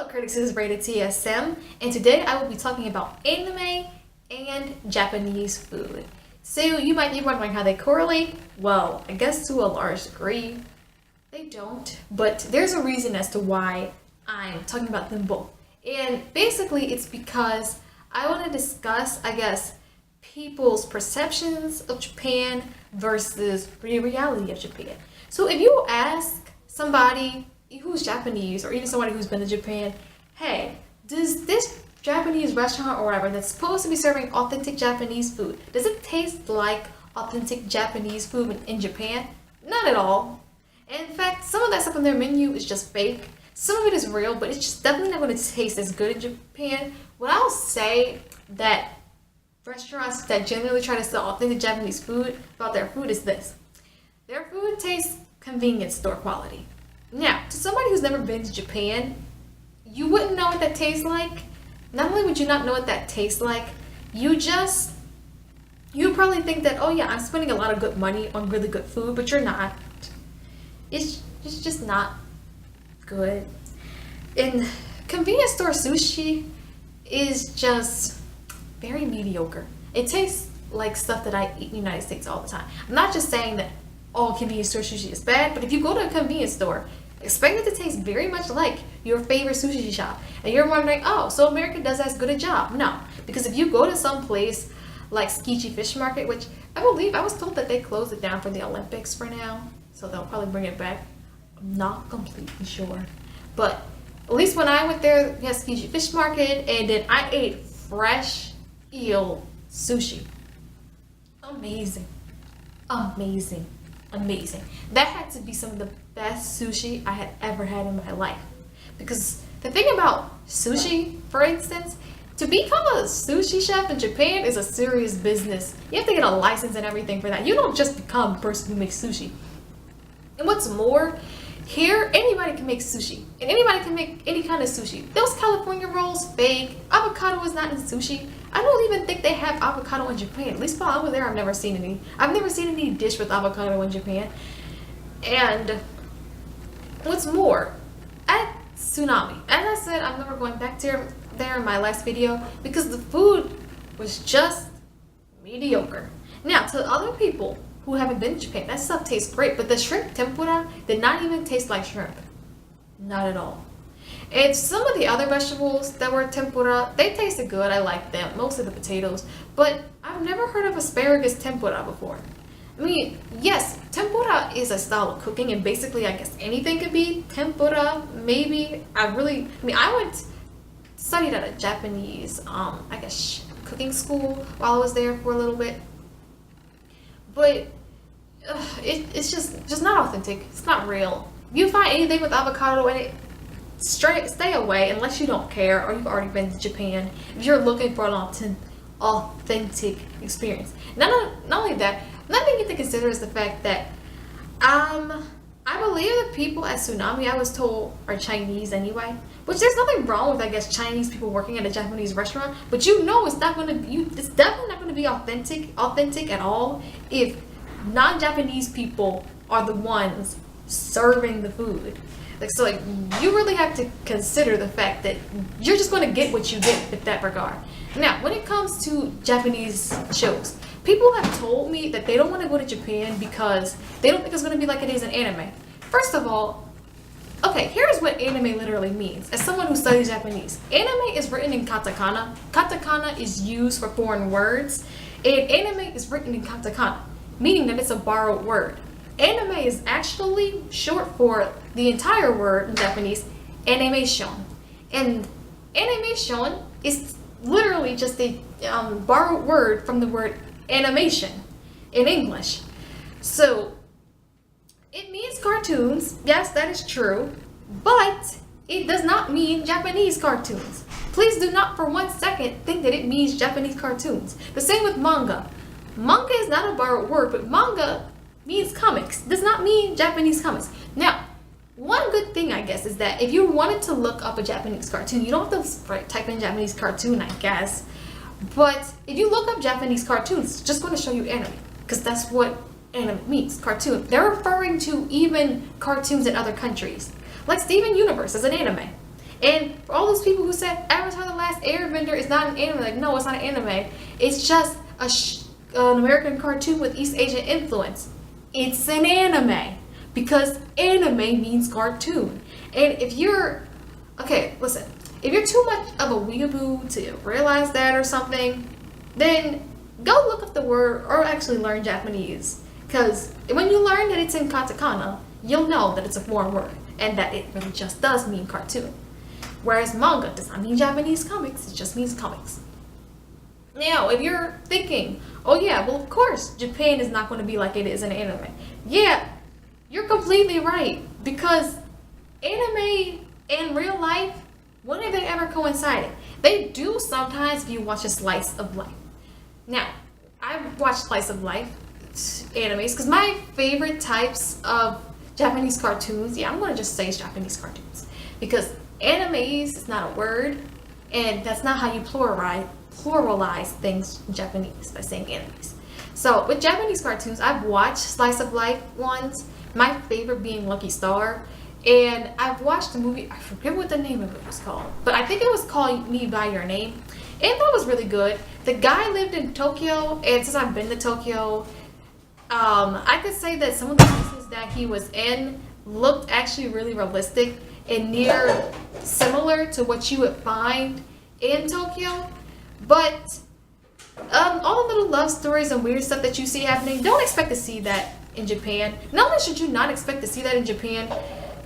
up, critics? This is RatedT.S.M, and today I will be talking about anime and Japanese food. So you might be wondering how they correlate. Well, I guess to a large degree, they don't. But there's a reason as to why I'm talking about them both. And basically it's because I want to discuss, I guess, people's perceptions of Japan versus the reality of Japan. So if you ask somebody who's Japanese, or even somebody who's been to Japan, hey, does this Japanese restaurant or whatever that's supposed to be serving authentic Japanese food, does it taste like authentic Japanese food in Japan? Not at all. And in fact, some of that stuff on their menu is just fake. Some of it is real, but it's just definitely not going to taste as good in Japan. What I'll say that restaurants that generally try to sell authentic Japanese food about their food is this: their food tastes convenience store quality. Now, to somebody who's never been to Japan, you wouldn't know what that tastes like. Not only would you not know what that tastes like, you probably think that, oh yeah, I'm spending a lot of good money on really good food, but you're not. It's just not good. And convenience store sushi is just very mediocre. It tastes like stuff that I eat in the United States all the time. I'm not just saying that all convenience store sushi is bad, but if you go to a convenience store, expect it to taste very much like your favorite sushi shop. And you're wondering, oh, so America does as good a job. No, because if you go to some place like Tsukiji Fish Market, which I believe I was told that they closed it down for the Olympics for now, so they'll probably bring it back. I'm not completely sure. But at least when I went there, we had Tsukiji Fish Market, and then I ate fresh eel sushi. Amazing. Amazing. Amazing. That had to be some of the best sushi I had ever had in my life. Because the thing about sushi, for instance, to become a sushi chef in Japan is a serious business. You have to get a license and everything for that. You don't just become a person who makes sushi. And what's more, here anybody can make sushi, and anybody can make any kind of sushi. Those California rolls, fake. Avocado is not in sushi. I don't even think they have avocado in Japan. At least while I was there, I've never seen any. I've never seen any dish with avocado in Japan. And what's more, at Tsunami, as I said, I'm never going back there in my last video because the food was just mediocre. Now, to other people who haven't been to Japan, that stuff tastes great, but the shrimp tempura did not even taste like shrimp. Not at all. And some of the other vegetables that were tempura, they tasted good. I liked them, mostly the potatoes. But I've never heard of asparagus tempura before. I mean, yes, tempura is a style of cooking, and basically I guess anything could be tempura, maybe. I studied at a Japanese, I guess, cooking school while I was there for a little bit. But it's just not authentic. It's not real. If you find anything with avocado in it, stay away unless you don't care or you've already been to Japan. If you're looking for an authentic experience. Not only that, another thing you have to consider is the fact that I believe the people at Tsunami, I was told, are Chinese anyway. Which there's nothing wrong with, I guess, Chinese people working at a Japanese restaurant. But you know it's definitely not going to be authentic at all if non-Japanese people are the ones serving the food. So you really have to consider the fact that you're just going to get what you get with that regard. Now, when it comes to Japanese shows, people have told me that they don't want to go to Japan because they don't think it's going to be like it is in anime. First of all, okay, here's what anime literally means. As someone who studies Japanese, anime is written in katakana. Katakana is used for foreign words, and anime is written in katakana, meaning that it's a borrowed word. Anime is actually short for the entire word in Japanese, animation. And animation is literally just a borrowed word from the word animation in English. So it means cartoons. Yes, that is true. But it does not mean Japanese cartoons. Please do not for 1 second think that it means Japanese cartoons. The same with manga. Manga is not a borrowed word, but manga means comics. Does not mean Japanese comics. Now, one good thing, I guess, is that if you wanted to look up a Japanese cartoon, you don't have to type in Japanese cartoon, I guess. But if you look up Japanese cartoons, it's just going to show you anime, because that's what anime means, cartoon. They're referring to even cartoons in other countries. Like Steven Universe is an anime. And for all said Avatar: The Last Airbender is not an anime. Like, no, it's not an anime. It's just an American cartoon with East Asian influence. It's an anime because anime means cartoon. And if you're listen, if you're too much of a weeaboo to realize that or something, then go look up the word or actually learn Japanese. Because when you learn that it's in katakana, you'll know that it's a foreign word and that it really just does mean cartoon. Whereas manga does not mean Japanese comics, it just means comics. Now, if you're thinking, oh yeah, well of course Japan is not going to be like it is in anime. Yeah, you're completely right. Because anime and real life, when have they ever coincided? They do sometimes if you watch a slice of life. Now, I watch slice of life animes because my favorite types of Japanese cartoons, I'm going to just say it's Japanese cartoons. Because animes is not a word, and that's not how you pluralize things in Japanese by saying animes. So with Japanese cartoons, I've watched slice of life ones, my favorite being Lucky Star. And I've watched the movie, I forget what the name of it was called, but I think it was called Me by Your Name. And that was really good. The guy lived in Tokyo, and since I've been to Tokyo, I could say that some of the places that he was in looked actually really realistic and near similar to what you would find in Tokyo. But all the little love stories and weird stuff that you see happening, don't expect to see that in Japan. Not only should you not expect to see that in Japan,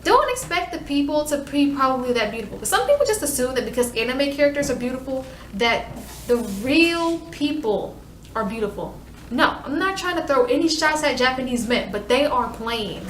don't expect the people to be probably that beautiful. But some people just assume that because anime characters are beautiful, that the real people are beautiful. No, I'm not trying to throw any shots at Japanese men, but they are plain.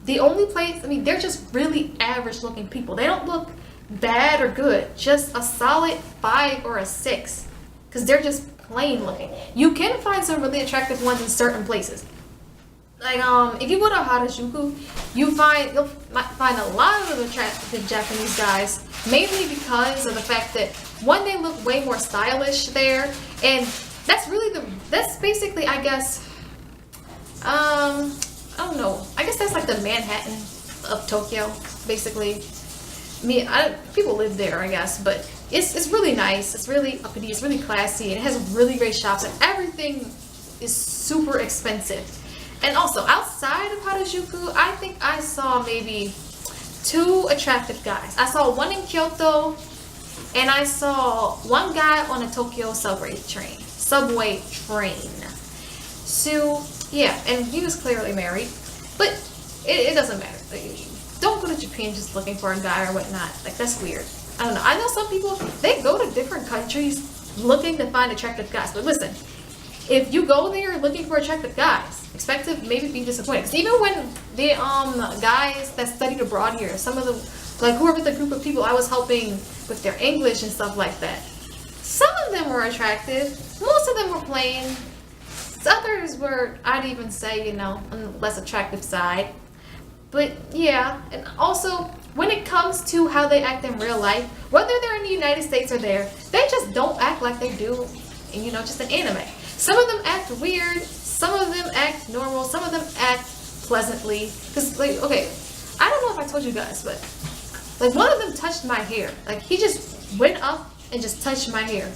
The only place, they're just really average looking people. They don't look bad or good, just a solid 5 or a 6. Because they're just plain looking. You can find some really attractive ones in certain places. Like, if you go to Harajuku, you'll find a lot of attractive Japanese guys, mainly because of the fact that, one, they look way more stylish there, and that's basically, I guess, I don't know, I guess that's like the Manhattan of Tokyo, basically. People live there, I guess, but it's really nice, it's really uppity, it's really classy, and it has really great shops, and everything is super expensive. And also, outside of Harajuku, I think I saw maybe 2 attractive guys. I saw one in Kyoto, and I saw one guy on a Tokyo subway train. So, yeah, and he was clearly married. But it doesn't matter. Like, don't go to Japan just looking for a guy or whatnot. Like, that's weird. I don't know. I know some people, they go to different countries looking to find attractive guys. But listen, if you go there looking for attractive guys, expect to maybe be disappointed. Because even when the guys that studied abroad here, some of them, like whoever the group of people I was helping with their English and stuff like that, some of them were attractive, most of them were plain, others were, I'd even say, on the less attractive side. But yeah, and also when it comes to how they act in real life, whether they're in the United States or there, they just don't act like they do in, just an anime. Some of them act weird, some of them act normal, some of them act pleasantly. Because, I don't know if I told you guys, but, one of them touched my hair. He just went up and just touched my hair.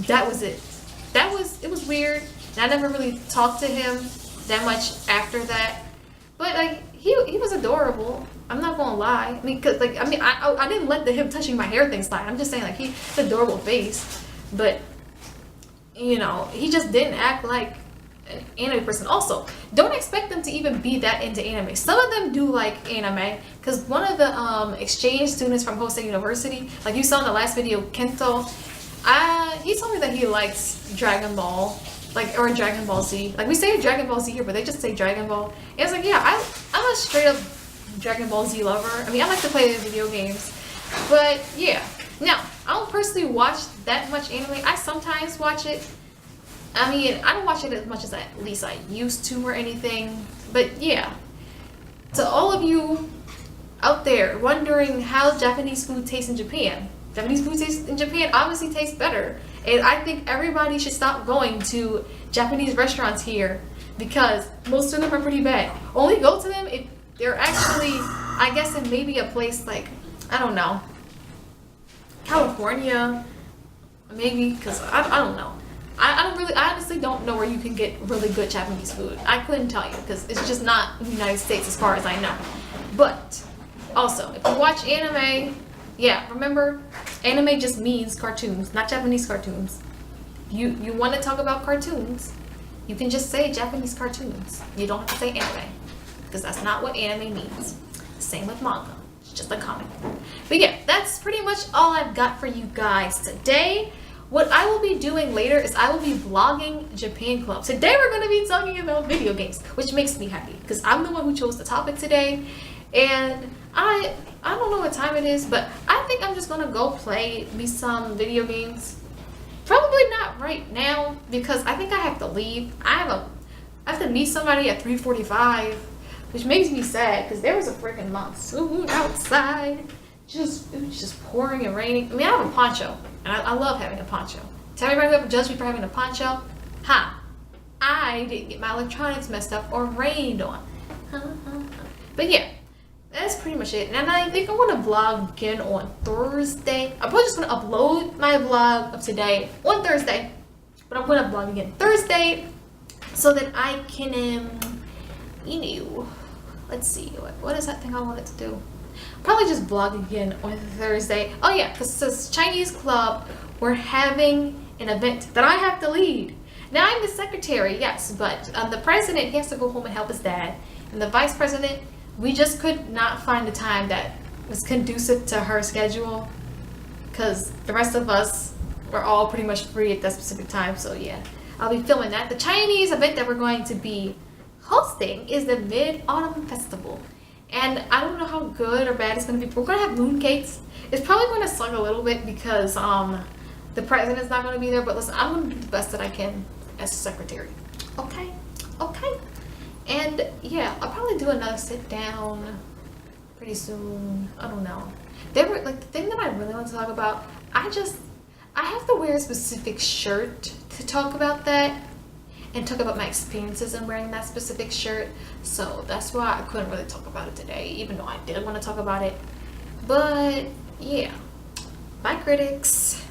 That was it. It was weird. And I never really talked to him that much after that. But, he was adorable. I'm not gonna lie. I didn't let him touching my hair thing slide. I'm just saying, he's an adorable face. But, he just didn't act like an anime person. Also, don't expect them to even be that into anime. Some of them do like anime, because one of the exchange students from Hosei University, like you saw in the last video, Kento, he told me that he likes Dragon Ball, or Dragon Ball Z. We say Dragon Ball Z here, but they just say Dragon Ball. And I was like, yeah, I'm a straight up Dragon Ball Z lover. I like to play video games, but yeah. Now, I don't personally watch that much anime. I sometimes watch it. I don't watch it as much as at least I used to or anything. But yeah, to all of you out there wondering how Japanese food tastes in Japan, Japanese food tastes in Japan obviously tastes better. And I think everybody should stop going to Japanese restaurants here because most of them are pretty bad. Only go to them if they're actually, I guess, in maybe a place I don't know. California, maybe, because I don't know. I honestly don't know where you can get really good Japanese food. I couldn't tell you because it's just not in the United States as far as I know. But also, if you watch anime, yeah, remember, anime just means cartoons, not Japanese cartoons. You want to talk about cartoons, you can just say Japanese cartoons. You don't have to say anime because that's not what anime means. Same with manga. It's just a comic. But yeah, that's pretty much all I've got for you guys today. What I will be doing later is I will be vlogging Japan Club. Today we're going to be talking about video games, which makes me happy because I'm the one who chose the topic today. And I don't know what time it is, but I think I'm just going to go play me some video games. Probably not right now because I think I have to leave. I have to meet somebody at 3:45, which makes me sad because there was a freaking monsoon outside. It was just pouring and raining. I mean, I have a poncho, and I love having a poncho. Tell everybody who ever judged me for having a poncho, I didn't get my electronics messed up or rained on. But yeah, that's pretty much it. And I think I want to vlog again on Thursday. I'm probably just going to upload my vlog of today on Thursday, but I'm going to vlog again Thursday so that I can, let's see, what is that thing I wanted to do? Probably just vlog again on Thursday. Oh yeah, because this Chinese club, we're having an event that I have to lead. Now I'm the secretary, yes, but the president, he has to go home and help his dad. And the vice president, we just could not find a time that was conducive to her schedule because the rest of us were all pretty much free at that specific time. So yeah, I'll be filming that. The Chinese event that we're going to be hosting is the Mid-Autumn Festival. And I don't know how good or bad it's going to be, but we're going to have mooncakes. It's probably going to suck a little bit because the president's not going to be there. But listen, I'm going to do the best that I can as secretary. Okay? And yeah, I'll probably do another sit down pretty soon. I don't know. The thing that I really want to talk about, I have to wear a specific shirt to talk about that. And talk about my experiences in wearing that specific shirt. So that's why I couldn't really talk about it today, even though I did want to talk about it. But yeah, bye critics.